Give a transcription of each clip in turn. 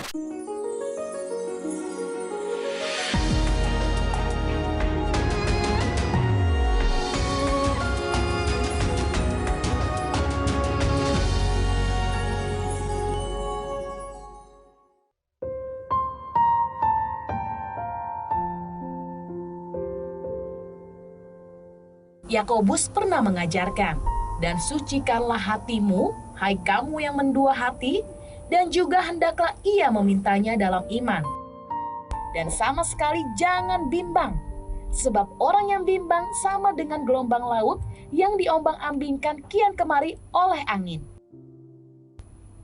Yakobus pernah mengajarkan, "Dan sucikanlah hatimu, hai kamu yang mendua hati, dan juga hendaklah ia memintanya dalam iman. Dan sama sekali jangan bimbang, sebab orang yang bimbang sama dengan gelombang laut yang diombang-ambingkan kian kemari oleh angin.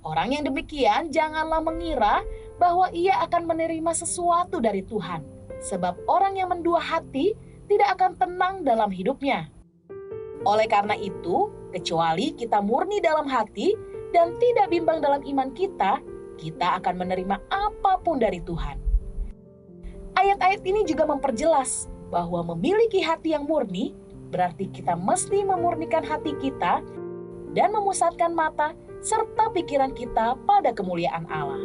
Orang yang demikian janganlah mengira bahwa ia akan menerima sesuatu dari Tuhan, sebab orang yang mendua hati tidak akan tenang dalam hidupnya. Oleh karena itu, kecuali kita murni dalam hati dan tidak bimbang dalam iman kita akan menerima apapun dari Tuhan." Ayat-ayat ini juga memperjelas bahwa memiliki hati yang murni berarti kita mesti memurnikan hati kita dan memusatkan mata serta pikiran kita pada kemuliaan Allah.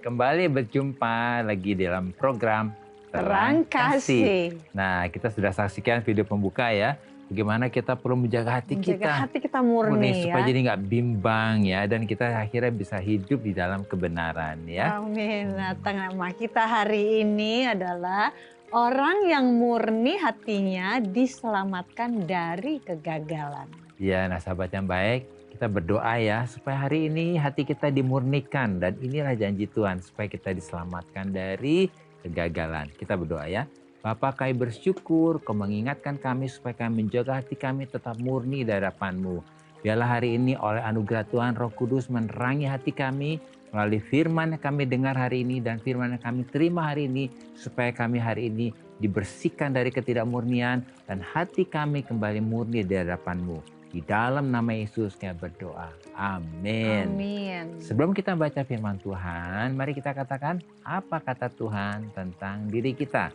Kembali berjumpa lagi dalam program Terang Kasih. Nah, kita sudah saksikan video pembuka ya. Bagaimana kita perlu menjaga hati Menjaga hati kita murni ya. Supaya jadi nggak bimbang ya. Dan kita akhirnya bisa hidup di dalam kebenaran ya. Amin. Nah, tema kita hari ini adalah orang yang murni hatinya diselamatkan dari kegagalan. Ya, nah sahabat yang baik, kita berdoa ya supaya hari ini hati kita dimurnikan. Dan inilah janji Tuhan supaya kita diselamatkan dari kegagalan. Kita berdoa ya. Bapa, kami bersyukur Kau mengingatkan kami supaya kami menjaga hati kami tetap murni di hadapan-Mu. Biarlah hari ini oleh anugerah Tuhan Roh Kudus menerangi hati kami melalui firman yang kami dengar hari ini dan firman yang kami terima hari ini supaya kami hari ini dibersihkan dari ketidakmurnian dan hati kami kembali murni di hadapan-Mu. Di dalam nama Yesus kami berdoa. Amin. Amin. Sebelum kita baca firman Tuhan, mari kita katakan apa kata Tuhan tentang diri kita.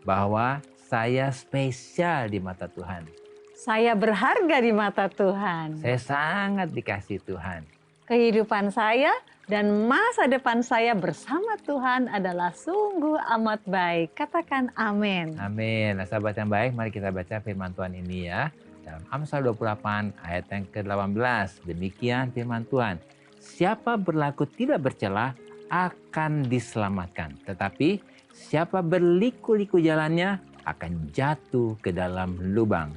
Bahwa saya spesial di mata Tuhan. Saya berharga di mata Tuhan. Saya sangat dikasihi Tuhan. Kehidupan saya dan masa depan saya bersama Tuhan adalah sungguh amat baik. Katakan amin. Amin. Nah, sahabat yang baik, mari kita baca firman Tuhan ini ya. Dalam Amsal 28 ayat yang ke-18. Demikian firman Tuhan. Siapa berlaku tidak bercela akan diselamatkan. Tetapi siapa berliku-liku jalannya akan jatuh ke dalam lubang.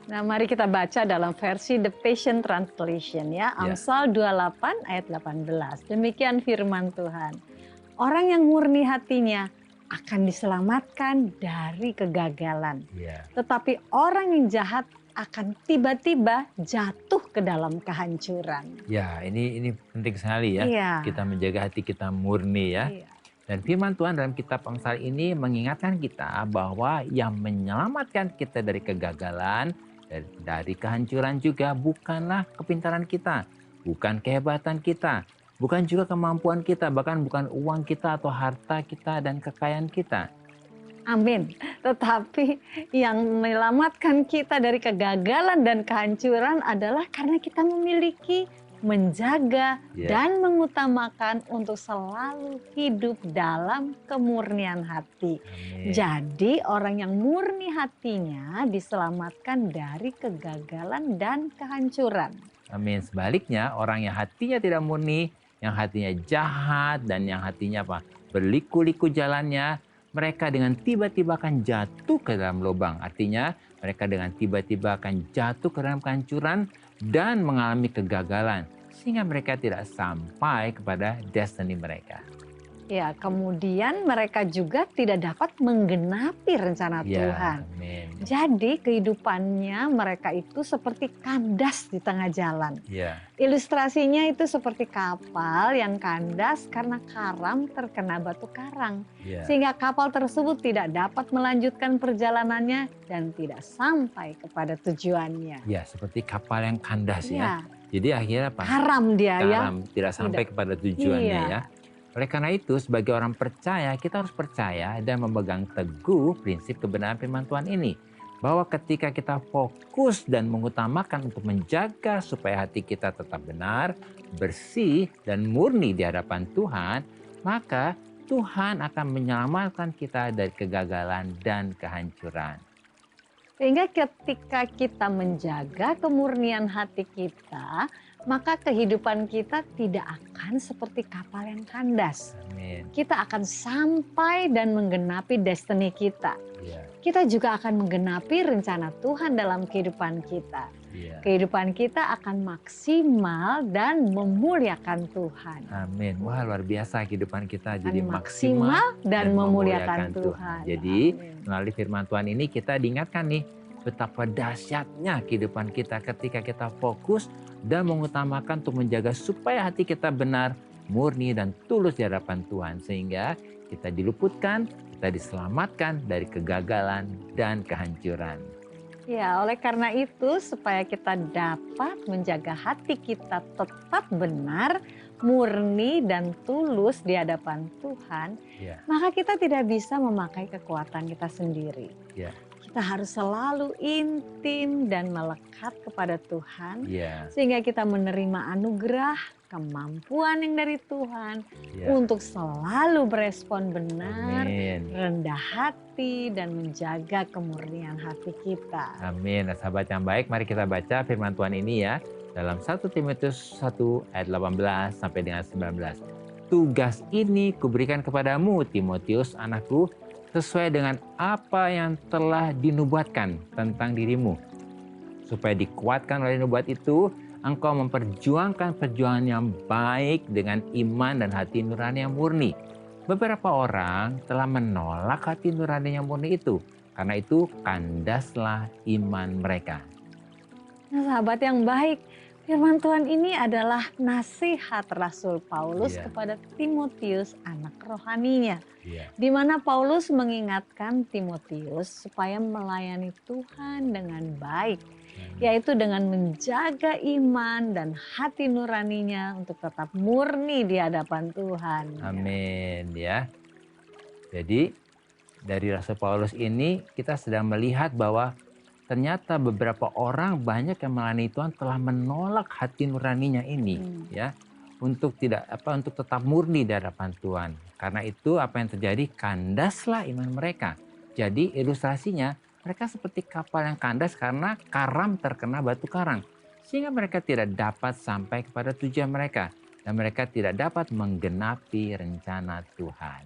Nah, mari kita baca dalam versi The Passion Translation ya. Amsal 28 ayat 18. Demikian firman Tuhan. Orang yang murni hatinya akan diselamatkan dari kegagalan. Tetapi orang yang jahat akan tiba-tiba jatuh ke dalam kehancuran. Ya, ini penting sekali ya. Kita menjaga hati kita murni ya. Dan firman Tuhan dalam kitab Amsal ini mengingatkan kita bahwa yang menyelamatkan kita dari kegagalan, dari kehancuran juga bukanlah kepintaran kita, bukan kehebatan kita, bukan juga kemampuan kita, bahkan bukan uang kita atau harta kita dan kekayaan kita. Amin. Tetapi yang menyelamatkan kita dari kegagalan dan kehancuran adalah karena kita memiliki, menjaga, dan mengutamakan untuk selalu hidup dalam kemurnian hati. Amin. Jadi orang yang murni hatinya diselamatkan dari kegagalan dan kehancuran. Amin. Sebaliknya orang yang hatinya tidak murni, yang hatinya jahat dan yang hatinya berliku-liku jalannya, mereka dengan tiba-tiba akan jatuh ke dalam lubang. Artinya mereka dengan tiba-tiba akan jatuh ke dalam kehancuran dan mengalami kegagalan. Sehingga mereka tidak sampai kepada destiny mereka. Ya, kemudian mereka juga tidak dapat menggenapi rencana Tuhan. Amin. Jadi kehidupannya mereka itu seperti kandas di tengah jalan. Ilustrasinya itu seperti kapal yang kandas karena karam terkena batu karang. Sehingga kapal tersebut tidak dapat melanjutkan perjalanannya dan tidak sampai kepada tujuannya. Ya, seperti kapal yang kandas ya. Jadi akhirnya apa? Karam dia karam, tidak sampai kepada tujuannya ya. Oleh karena itu, sebagai orang percaya, kita harus percaya dan memegang teguh prinsip kebenaran firman Tuhan ini. bahwa ketika kita fokus dan mengutamakan untuk menjaga supaya hati kita tetap benar, bersih, dan murni di hadapan Tuhan, maka Tuhan akan menyelamatkan kita dari kegagalan dan kehancuran. Sehingga ketika kita menjaga kemurnian hati kita, maka kehidupan kita tidak akan seperti kapal yang kandas. Amin. Kita akan sampai dan menggenapi destiny kita. Ya, Kita juga akan menggenapi rencana Tuhan dalam kehidupan kita. ya. Kehidupan kita akan maksimal dan memuliakan Tuhan. Amin. Wah, luar biasa kehidupan kita jadi Akan maksimal dan memuliakan Tuhan. Jadi, Amin. melalui firman Tuhan ini kita diingatkan nih betapa dahsyatnya kehidupan kita ketika kita fokus dan mengutamakan untuk menjaga supaya hati kita benar, murni, dan tulus di hadapan Tuhan. Sehingga kita diluputkan, kita diselamatkan dari kegagalan dan kehancuran. Ya, oleh karena itu supaya kita dapat menjaga hati kita tetap benar, murni, dan tulus di hadapan Tuhan, Ya. maka kita tidak bisa memakai kekuatan kita sendiri. Ya. Kita harus selalu intim dan melekat kepada Tuhan, Ya. sehingga kita menerima anugerah, kemampuan yang dari Tuhan Ya. untuk selalu berespon benar, Amin. rendah hati, dan menjaga kemurnian hati kita. Amin. Nah, sahabat yang baik, mari kita baca firman Tuhan ini ya. Dalam 1 Timotius 1 ayat 18 sampai dengan 19. Tugas ini kuberikan kepadamu, Timotius, anakku, sesuai dengan apa yang telah dinubuatkan tentang dirimu. Supaya dikuatkan oleh nubuat itu, engkau memperjuangkan perjuangan yang baik dengan iman dan hati nurani yang murni. Beberapa orang telah menolak hati nurani yang murni itu. Karena itu kandaslah iman mereka. Nah, sahabat yang baik, firman Tuhan ini adalah nasihat Rasul Paulus Iya. kepada Timotius, anak rohaninya. Iya. Di mana Paulus mengingatkan Timotius supaya melayani Tuhan dengan baik, yaitu dengan menjaga iman dan hati nuraninya untuk tetap murni di hadapan Tuhan. Amin ya. Jadi dari Rasul Paulus ini kita sedang melihat bahwa ternyata beberapa orang banyak yang melayani Tuhan telah menolak hati nuraninya ini ya untuk tetap murni di hadapan Tuhan. Karena itu apa yang terjadi, kandaslah iman mereka. Jadi ilustrasinya mereka seperti kapal yang kandas karena karam terkena batu karang. Sehingga mereka tidak dapat sampai kepada tujuan mereka. Dan mereka tidak dapat menggenapi rencana Tuhan.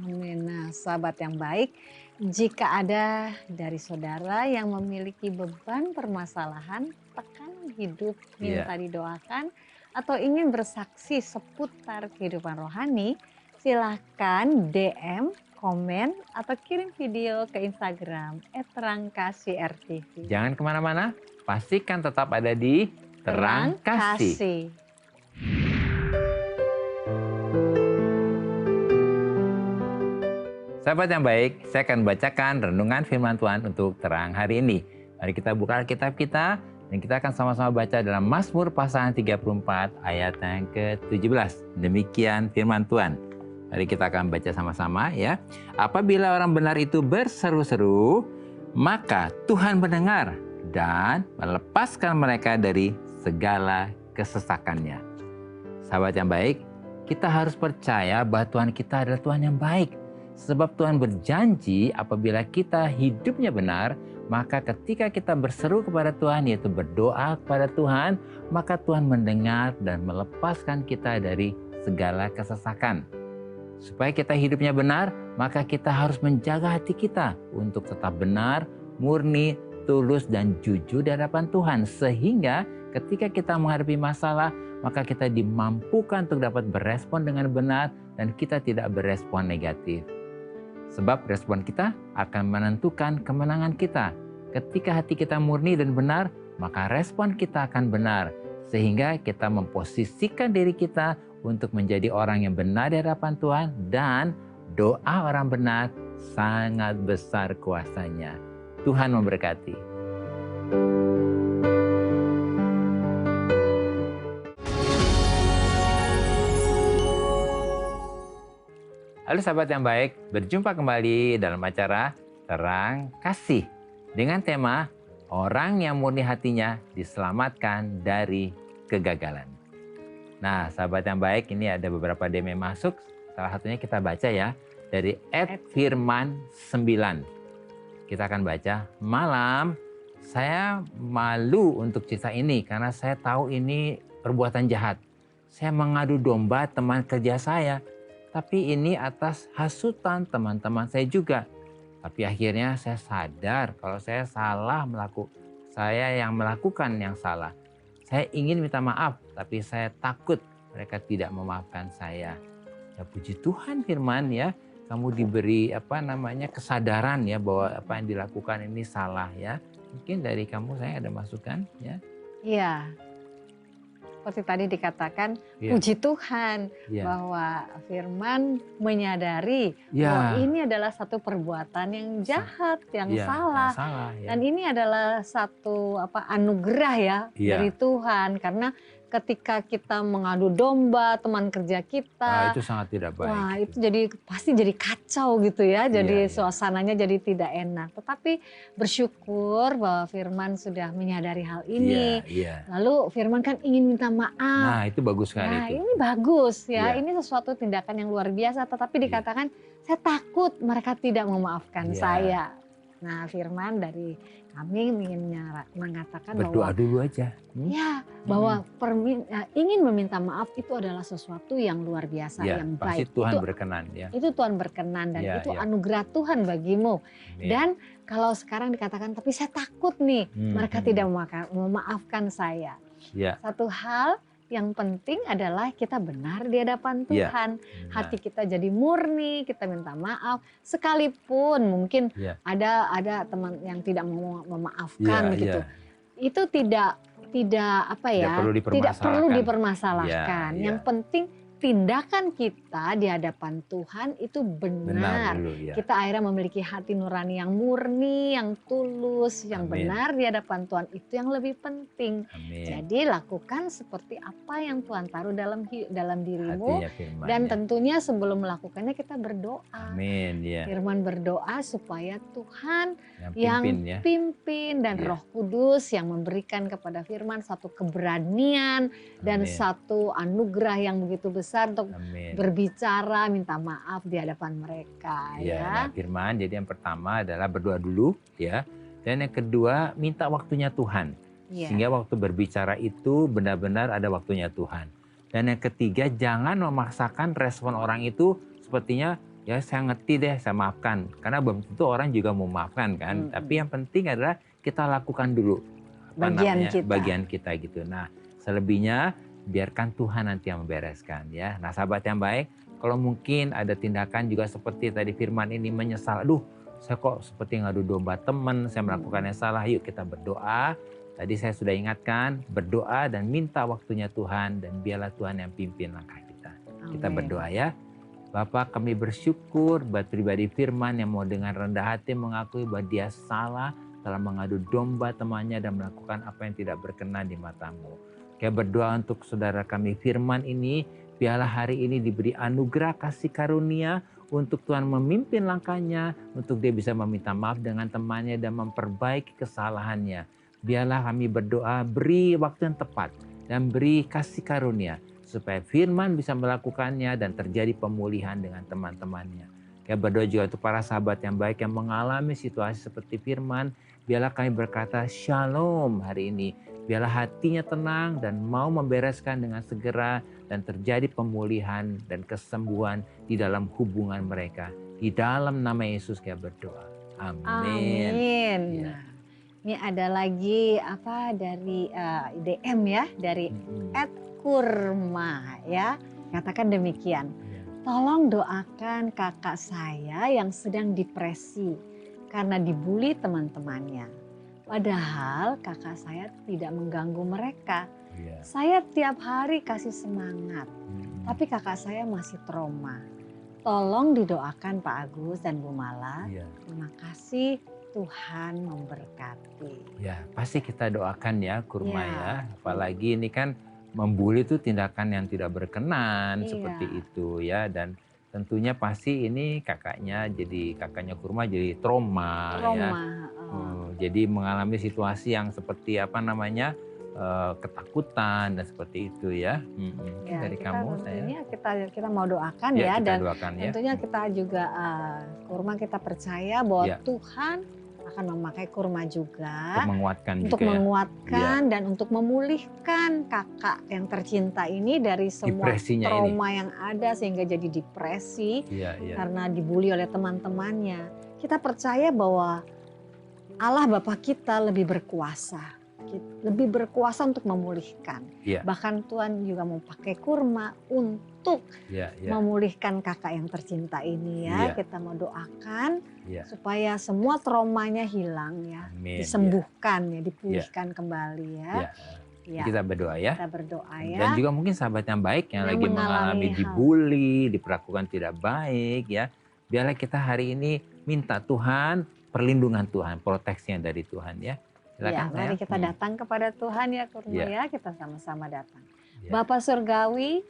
Amin. Nah, sahabat yang baik, jika ada dari saudara yang memiliki beban permasalahan, tekanan hidup, minta didoakan, atau ingin bersaksi seputar kehidupan rohani, silahkan DM, komen, atau kirim video ke Instagram @terangkasih_RTV. Jangan kemana-mana, pastikan tetap ada di Terang Kasih. Sahabat yang baik, saya akan bacakan renungan firman Tuhan untuk terang hari ini. Mari kita buka Alkitab kita dan kita akan sama-sama baca dalam Mazmur pasal 34 ayat yang ke-17. Demikian firman Tuhan. Mari kita akan baca sama-sama ya. Apabila orang benar itu berseru-seru, maka Tuhan mendengar dan melepaskan mereka dari segala kesesakannya. Sahabat yang baik, kita harus percaya bahwa Tuhan kita adalah Tuhan yang baik. Sebab Tuhan berjanji apabila kita hidupnya benar, maka ketika kita berseru kepada Tuhan, yaitu berdoa kepada Tuhan, maka Tuhan mendengar dan melepaskan kita dari segala kesesakan. Supaya kita hidupnya benar, maka kita harus menjaga hati kita untuk tetap benar, murni, tulus, dan jujur di hadapan Tuhan. Sehingga ketika kita menghadapi masalah, maka kita dimampukan untuk dapat berespon dengan benar dan kita tidak berespon negatif. Sebab respon kita akan menentukan kemenangan kita. Ketika hati kita murni dan benar, maka respon kita akan benar. Sehingga kita memposisikan diri kita untuk menjadi orang yang benar di hadapan Tuhan. Dan doa orang benar sangat besar kuasanya. Tuhan memberkati. Halo sahabat yang baik, berjumpa kembali dalam acara Terang Kasih. dengan tema orang yang murni hatinya diselamatkan dari kegagalan. Nah, sahabat yang baik, ini ada beberapa DM yang masuk. Salah satunya kita baca ya, dari @firman9. Kita akan baca, malam, saya malu untuk cerita ini karena saya tahu ini perbuatan jahat. Saya mengadu domba teman kerja saya, tapi ini atas hasutan teman-teman saya juga. Tapi akhirnya saya sadar kalau saya yang melakukan yang salah. Saya ingin minta maaf, tapi saya takut mereka tidak memaafkan saya. Ya puji Tuhan Firman ya, kamu diberi kesadaran ya bahwa apa yang dilakukan ini salah ya. Mungkin dari kamu saya ada masukan ya. Iya. Seperti tadi dikatakan, Ya. puji Tuhan Ya. bahwa Firman menyadari Ya. bahwa ini adalah satu perbuatan yang jahat, yang Ya, salah. yang salah ya. Dan ini adalah satu anugerah ya Iya. dari Tuhan, karena ketika kita mengadu domba teman kerja kita, Itu sangat tidak baik. wah itu pasti jadi kacau gitu ya, jadi Iya. suasananya jadi tidak enak. Tetapi bersyukur bahwa Firman sudah menyadari hal ini. Iya. Lalu Firman kan ingin minta maaf. Nah, itu bagus sekali Nah, itu. ini bagus ya. Iya. Ini sesuatu tindakan yang luar biasa. Tetapi Iya. dikatakan, saya takut mereka tidak memaafkan Iya. saya. Nah, Firman dari kami ingin mengatakan Berdoa bahwa dulu aja. ya, bahwa ingin meminta maaf itu adalah sesuatu yang luar biasa, Ya, yang pasti baik. Tuhan Itu berkenan ya. itu Tuhan berkenan dan Iya, itu iya. anugerah Tuhan bagimu. Amin. Dan kalau sekarang dikatakan, tapi saya takut nih mereka tidak memaafkan saya. Ya. Satu hal yang penting adalah kita benar di hadapan Iya. Tuhan. Hati kita jadi murni, kita minta maaf. Sekalipun mungkin Iya. ada teman yang tidak mau memaafkan Iya, gitu. iya. Itu tidak Tidak perlu dipermasalahkan. Iya, Yang iya. penting tindakan kita di hadapan Tuhan itu benar. dulu ya. Kita akhirnya memiliki hati nurani yang murni, yang tulus, yang Amin. benar di hadapan Tuhan. Itu yang lebih penting. Amin. Jadi lakukan seperti apa yang Tuhan taruh dalam dirimu. Hatinya Firman, Dan ya. tentunya sebelum melakukannya kita berdoa. Amin ya. Firman berdoa supaya Tuhan Yang yang pimpin ya. pimpin dan Iya. Roh Kudus yang memberikan kepada Firman satu keberanian dan Amin. satu anugerah yang begitu besar untuk Amin. berbicara, minta maaf di hadapan mereka Ya, ya. nah, Firman, jadi yang pertama adalah berdoa dulu ya. Dan yang kedua minta waktunya Tuhan. Iya. Sehingga waktu berbicara itu benar-benar ada waktunya Tuhan. Dan yang ketiga jangan memaksakan respon orang itu sepertinya ya saya ngerti deh, saya maafkan. Karena belum tentu orang juga mau maafkan kan. Tapi yang penting adalah kita lakukan dulu bagian kita gitu. Nah, selebihnya biarkan Tuhan nanti yang membereskan ya. Nah, sahabat yang baik, kalau mungkin ada tindakan juga seperti tadi Firman ini menyesal, aduh saya kok seperti ngadu domba teman, saya melakukan yang salah, yuk kita berdoa. Tadi saya sudah ingatkan, berdoa dan minta waktunya Tuhan dan biarlah Tuhan yang pimpin langkah kita. Kita Amin. berdoa ya. Bapa, kami bersyukur buat pribadi Firman yang mau dengan rendah hati mengakui bahwa dia salah telah mengadu domba temannya dan melakukan apa yang tidak berkenan di matamu. Kami berdoa untuk saudara kami Firman ini, biarlah hari ini diberi anugerah kasih karunia untuk Tuhan memimpin langkahnya, untuk dia bisa meminta maaf dengan temannya dan memperbaiki kesalahannya. Biarlah kami berdoa, beri waktu yang tepat dan beri kasih karunia supaya Firman bisa melakukannya dan terjadi pemulihan dengan teman-temannya. Kami berdoa juga untuk para sahabat yang baik yang mengalami situasi seperti Firman. Biarlah kami berkata shalom hari ini. Biarlah hatinya tenang dan mau membereskan dengan segera dan terjadi pemulihan dan kesembuhan di dalam hubungan mereka. Di dalam nama Yesus kami berdoa. Amin. Amin. Ya. Nah, ini ada lagi dari DM ya, dari @kurma ya. Katakan demikian. Tolong doakan kakak saya yang sedang depresi karena dibully teman-temannya. Padahal kakak saya tidak mengganggu mereka. Ya. Saya tiap hari kasih semangat, tapi kakak saya masih trauma. Tolong didoakan Pak Agus dan Bu Mala. Ya. Terima kasih, Tuhan memberkati. Ya, pasti kita doakan ya Kurma Ya. ya. Apalagi ini kan membuli itu tindakan yang tidak berkenan Iya. seperti itu ya. Dan tentunya pasti ini kakaknya Kurma jadi trauma. Ya. jadi mengalami situasi yang seperti ketakutan dan seperti itu ya. Mungkin dari kamu tentunya kita mau doakan ya, dan doakan, tentunya kita juga kurma kita percaya bahwa Tuhan akan memakai kurma juga untuk menguatkan dan untuk memulihkan kakak yang tercinta ini dari semua trauma yang ada sehingga jadi depresi karena dibully oleh teman-temannya. Kita percaya bahwa Allah Bapa kita lebih berkuasa untuk memulihkan. Bahkan Tuhan juga mau pakai kurma untuk memulihkan kakak yang tercinta ini ya. Kita mau doakan supaya semua traumanya hilang ya, disembuhkan ya, dipulihkan kembali ya. Kita berdoa ya. Kita berdoa ya. Dan juga mungkin sahabat yang baik yang lagi mengalami dibully, diperlakukan tidak baik ya. Biarlah kita hari ini minta Tuhan, perlindungan Tuhan, proteksinya dari Tuhan ya. Silakan, mari kita datang kepada Tuhan ya kurma ya, kita sama-sama datang. Bapa Surgawi,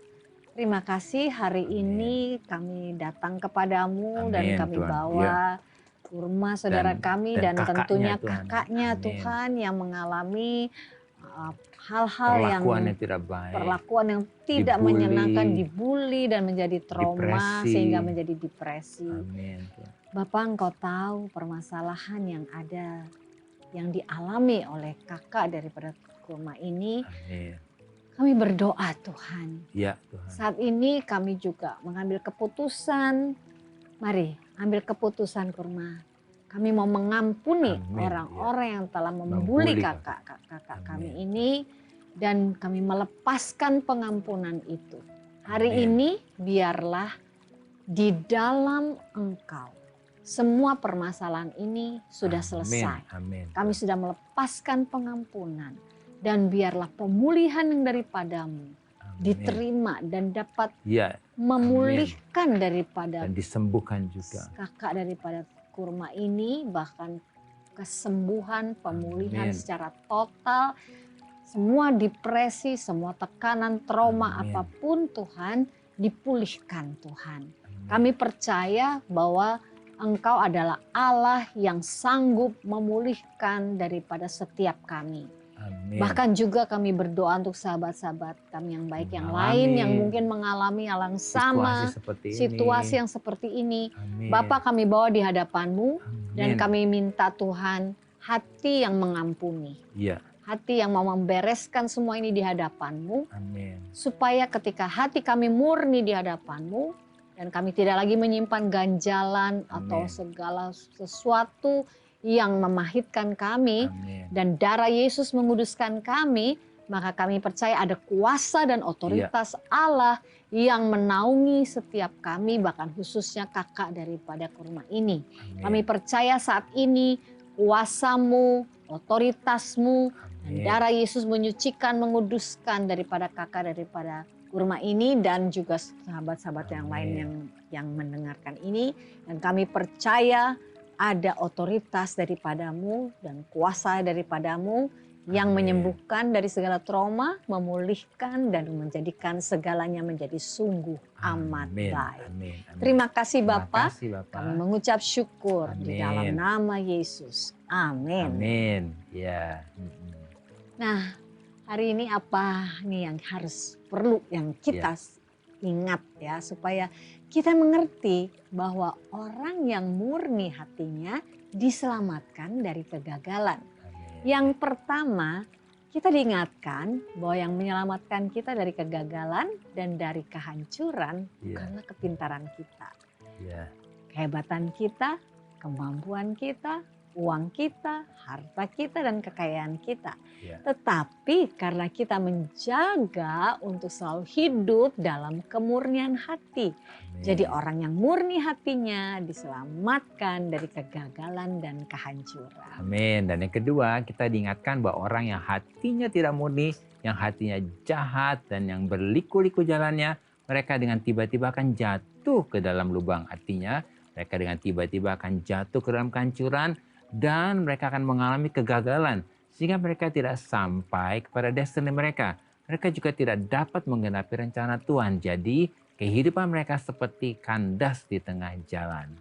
terima kasih hari ini kami datang kepadamu dan kami bawa kurma saudara kami dan tentunya kakaknya Tuhan yang mengalami hal-hal yang perlakuan yang tidak menyenangkan, dibully dan menjadi trauma sehingga menjadi depresi. Bapak, Engkau tahu permasalahan yang ada, yang dialami oleh kakak daripada kurma ini. Kami berdoa Tuhan. Tuhan. Saat ini kami juga mengambil keputusan. Mari ambil keputusan kurma. Kami mau mengampuni orang-orang yang telah membuli kakak kami ini. Dan kami melepaskan pengampunan itu. Hari ini biarlah di dalam Engkau semua permasalahan ini sudah selesai. Kami sudah melepaskan pengampunan. Dan biarlah pemulihan yang daripadamu diterima dan dapat memulihkan daripada dan disembuhkan juga kakak daripada kurma ini, bahkan kesembuhan, pemulihan secara total, semua depresi, semua tekanan, trauma apapun Tuhan dipulihkan Tuhan. Kami percaya bahwa Engkau adalah Allah yang sanggup memulihkan daripada setiap kami. Bahkan juga kami berdoa untuk sahabat-sahabat kami yang baik yang lain yang mungkin mengalami hal yang sama, situasi yang seperti ini. Bapak, kami bawa di hadapan-Mu dan kami minta Tuhan hati yang mengampuni. Hati yang mau membereskan semua ini di hadapan-Mu. Supaya ketika hati kami murni di hadapan-Mu dan kami tidak lagi menyimpan ganjalan atau segala sesuatu yang memahitkan kami dan darah Yesus menguduskan kami, maka kami percaya ada kuasa dan otoritas Allah yang menaungi setiap kami, bahkan khususnya kakak daripada kurma ini. Kami percaya saat ini kuasa-Mu, otoritas-Mu, dan darah Yesus menyucikan, menguduskan daripada kakak daripada kurma ini dan juga sahabat-sahabat yang lain yang mendengarkan ini. Dan kami percaya ada otoritas daripadamu dan kuasa daripadamu yang menyembuhkan dari segala trauma, memulihkan dan menjadikan segalanya menjadi sungguh amat baik. Terima kasih Bapak. Kami mengucap syukur di dalam nama Yesus. Amin. Nah, hari ini apa nih yang perlu yang kita ingat ya, supaya kita mengerti bahwa orang yang murni hatinya diselamatkan dari kegagalan. Yang pertama, kita diingatkan bahwa yang menyelamatkan kita dari kegagalan dan dari kehancuran bukanlah kepintaran kita. Kehebatan kita, kemampuan kita, uang kita, harta kita, dan kekayaan kita. Tetapi karena kita menjaga untuk selalu hidup dalam kemurnian hati. Jadi orang yang murni hatinya diselamatkan dari kegagalan dan kehancuran. Amin. Dan yang kedua, kita diingatkan bahwa orang yang hatinya tidak murni, yang hatinya jahat dan yang berliku-liku jalannya, mereka dengan tiba-tiba akan jatuh ke dalam lubang. Artinya mereka dengan tiba-tiba akan jatuh ke dalam kehancuran dan mereka akan mengalami kegagalan sehingga mereka tidak sampai kepada destiny mereka. Mereka juga tidak dapat menggenapi rencana Tuhan. Jadi kehidupan mereka seperti kandas di tengah jalan.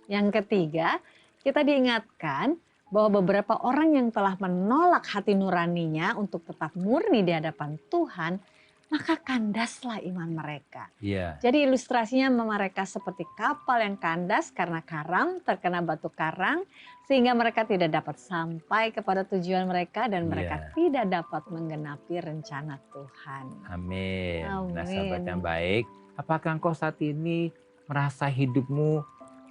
Yang ketiga, kita diingatkan bahwa beberapa orang yang telah menolak hati nuraninya untuk tetap murni di hadapan Tuhan, maka kandaslah iman mereka. Iya. Jadi ilustrasinya mereka seperti kapal yang kandas karena karam terkena batu karang, sehingga mereka tidak dapat sampai kepada tujuan mereka dan mereka tidak dapat menggenapi rencana Tuhan. Amin. Nah, Amin. sahabat yang baik, apakah engkau saat ini merasa hidupmu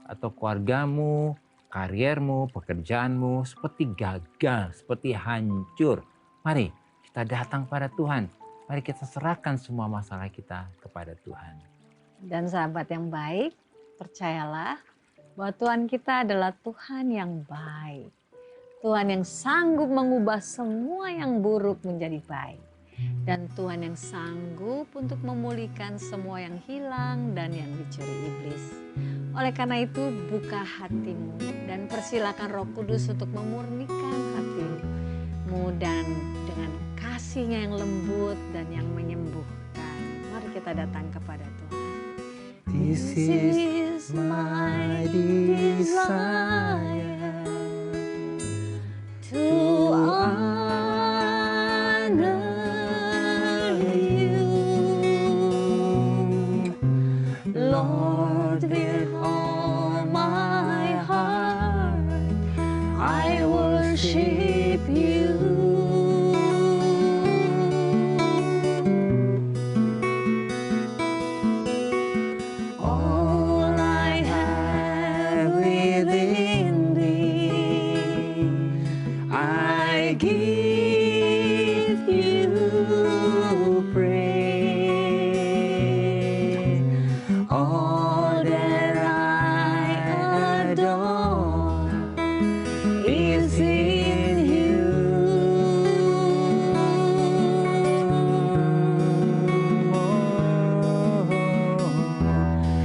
atau keluargamu, kariermu, pekerjaanmu seperti gagal, seperti hancur? Mari kita datang pada Tuhan. Mari kita serahkan semua masalah kita kepada Tuhan. Dan sahabat yang baik, percayalah bahwa Tuhan kita adalah Tuhan yang baik. Tuhan yang sanggup mengubah semua yang buruk menjadi baik. Dan Tuhan yang sanggup untuk memulihkan semua yang hilang dan yang dicuri iblis. Oleh karena itu, buka hatimu dan persilakan Roh Kudus untuk memurnikan hatimu dan dengan kasih-Nya yang lembut dan yang menyembuhkan. Mari kita datang kepada Tuhan. This is my desire To honor you, Lord, with all my heart, I worship you. All I have within thee, I give you praise. All that I adore is in you.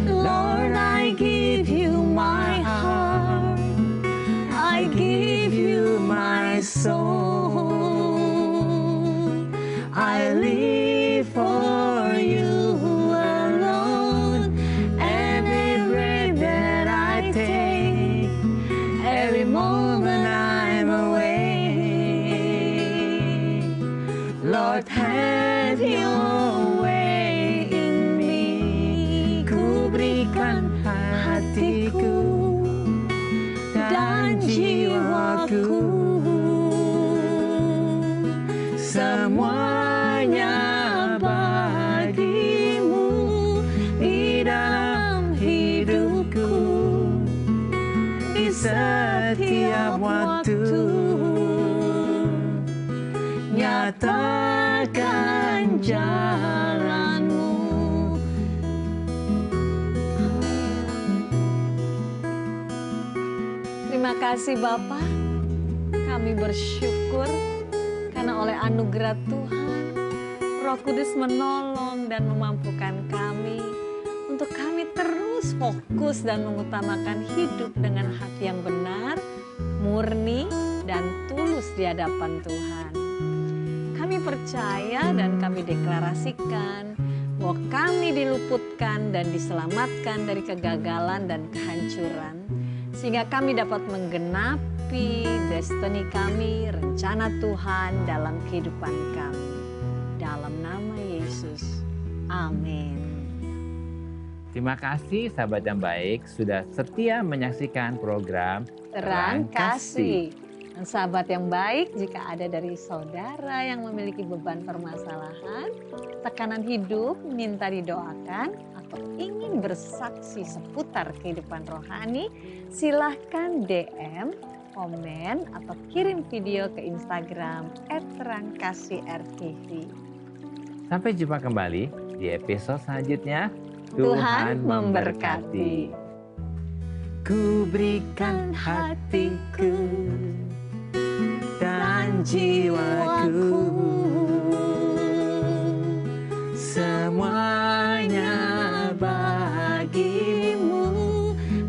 Lord, I give you my heart. I give you my soul. I live for you alone. Every breath that I take, every moment I'm awake. Lord, have your way in me. Ku berikan hatiku dan jiwaku, semuanya bagimu di dalam hidupku, di setiap waktu. Nyatakan jalanmu. Terima kasih Bapa, kami bersyukur karena oleh anugerah Tuhan, Roh Kudus menolong dan memampukan kami untuk kami terus fokus dan mengutamakan hidup dengan hati yang benar, murni, dan tulus di hadapan Tuhan. Kami percaya dan kami deklarasikan bahwa kami diluputkan dan diselamatkan dari kegagalan dan kehancuran, sehingga kami dapat menggenapi destiny kami, rencana Tuhan dalam kehidupan kami. Dalam nama Yesus, amin. Terima kasih sahabat yang baik sudah setia menyaksikan program Terang Kasih. Dan sahabat yang baik, jika ada dari saudara yang memiliki beban permasalahan, tekanan hidup, minta didoakan, atau ingin bersaksi seputar kehidupan rohani, silahkan DM, komen, atau kirim video ke Instagram @terangkasihrtv. Sampai jumpa kembali di episode selanjutnya. Tuhan memberkati. Ku berikan hatiku dan jiwaku, semuanya bagimu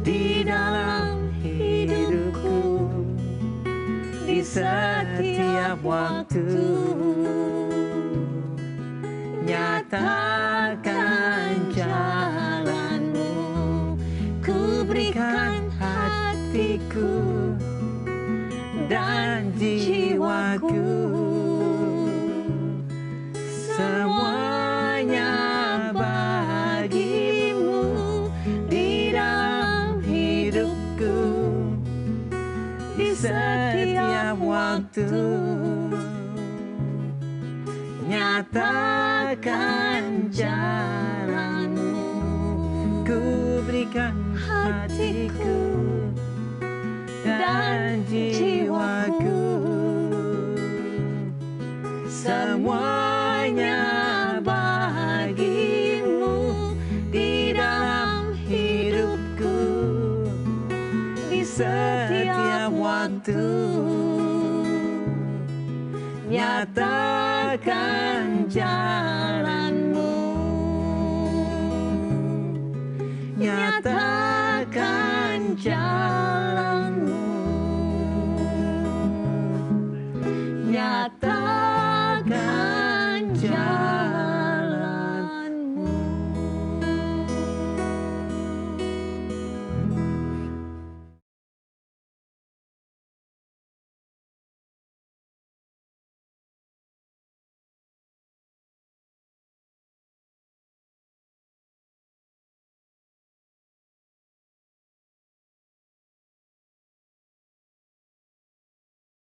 di dalam hidupku, di setiap waktu. Nyatakan jalanmu, ku berikan hatiku semuanya bagimu di dalam hidupku, di setiap waktu. Nyatakan jalanmu, ku berikan hatiku dan jiwaku, semuanya bagimu di dalam hidupku, di setiap waktu. Nyatakan jalanmu, nyatakan jalanmu, nyatakan jalanmu.